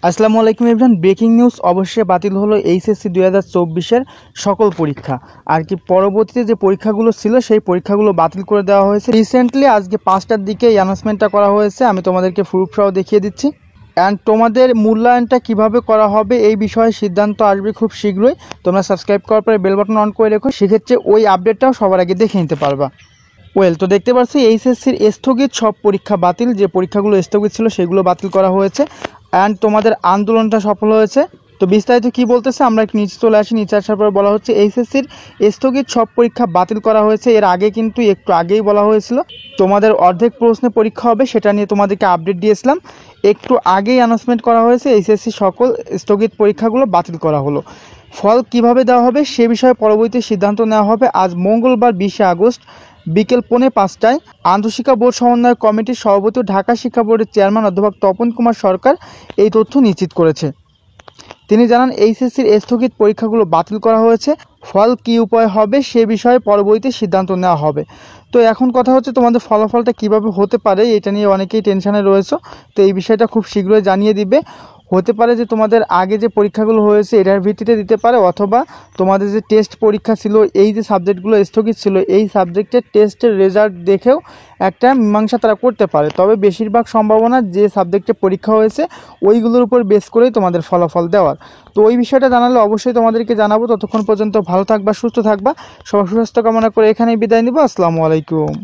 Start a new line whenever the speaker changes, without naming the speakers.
আসসালামু আলাইকুম everyone. Breaking news, অবশ্যই বাতিল হলো এইচএসসি 2024-এর সকল পরীক্ষা। আর কি পরবর্তীতে যে পরীক্ষাগুলো ছিল সেই পরীক্ষাগুলো বাতিল করে দেওয়া হয়েছে। রিসেন্টলি আজকে 5টার দিকে এই অ্যানাউন্সমেন্টটা করা হয়েছে। আমি তোমাদেরকে প্রুফ সহ দেখিয়ে দিচ্ছি। অ্যান্ড তোমাদের মূল্যায়নটা কিভাবে করা হবে এই বিষয়ে সিদ্ধান্ত আসবে খুব শীঘ্রই। তোমরা সাবস্ক্রাইব করার পরে বেল বাটন অন করে রেখো, সেক্ষেত্রে ওই আপডেটটাও সবার আগে দেখে নিতে পারবা। তো দেখতে পাচ্ছি এইচএসসির স্থগিত সব পরীক্ষা বাতিল। যে পরীক্ষাগুলো স্থগিত ছিল সেগুলো বাতিল করা হয়েছে। অ্যান্ড তোমাদের আন্দোলনটা সফল হয়েছে। তো বিস্তারিত কি বলতেছে আমরা নিচে চলে আসি। নিচে আসার পর বলা হচ্ছে এইচএসসির স্থগিত সব পরীক্ষা বাতিল করা হয়েছে। এর আগে কিন্তু একটু আগেই বলা হয়েছিল তোমাদের অর্ধেক প্রশ্নে পরীক্ষা হবে, সেটা নিয়ে তোমাদেরকে আপডেট দিয়েছিলাম। একটু আগেই অ্যানাউন্সমেন্ট করা হয়েছে এইচএসসি সকল স্থগিত পরীক্ষাগুলো বাতিল করা হলো। ফল কিভাবে দেওয়া হবে সে বিষয়ে পরবর্তী সিদ্ধান্ত নেওয়া হবে। আজ মঙ্গলবার 20শে আগস্ট বিকেল 4:45টায় আন্তঃশিক্ষা বোর্ড সমন্বয় কমিটির সভাপতি ঢাকা শিক্ষা বোর্ডের চেয়ারম্যান অধ্যাপক তপন কুমার সরকার এই তথ্য নিশ্চিত করেছে। তিনি জানান এইচএসসির স্থগিত পরীক্ষাগুলো বাতিল করা হয়েছে। ফল কী উপায় হবে সে বিষয়ে পরবর্তী সিদ্ধান্ত নেওয়া হবে। তো এখন কথা হচ্ছে তোমাদের ফলাফলটা কিভাবে হতে পারে, এটা নিয়ে অনেকেই টেনশানে রয়েছে। তো এই বিষয়টা খুব শীঘ্রই জানিয়ে দিবে। হতে পারে যে তোমাদের আগে যে পরীক্ষাগুলো হয়েছে এটার ভিত্তিতে দিতে পারে, অথবা তোমাদের যে টেস্ট পরীক্ষা ছিল, এই যে সাবজেক্টগুলো স্থগিত ছিল এই সাবজেক্টের টেস্টের রেজাল্ট দেখেও একটা মীমাংসা তারা করতে পারে। তবে বেশিরভাগ সম্ভাবনা যে সাবজেক্টে পরীক্ষা হয়েছে ওইগুলোর উপর বেস করেই তোমাদের ফলাফল দেওয়ার। তো ওই বিষয়টা জানালে অবশ্যই তোমাদেরকে জানাবো। ততক্ষণ পর্যন্ত ভালো থাকবা, সুস্থ থাকবা। সবার সুস্বাস্থ্য কামনা করে এখানেই বিদায় নিব। আসসালামু আলাইকুম।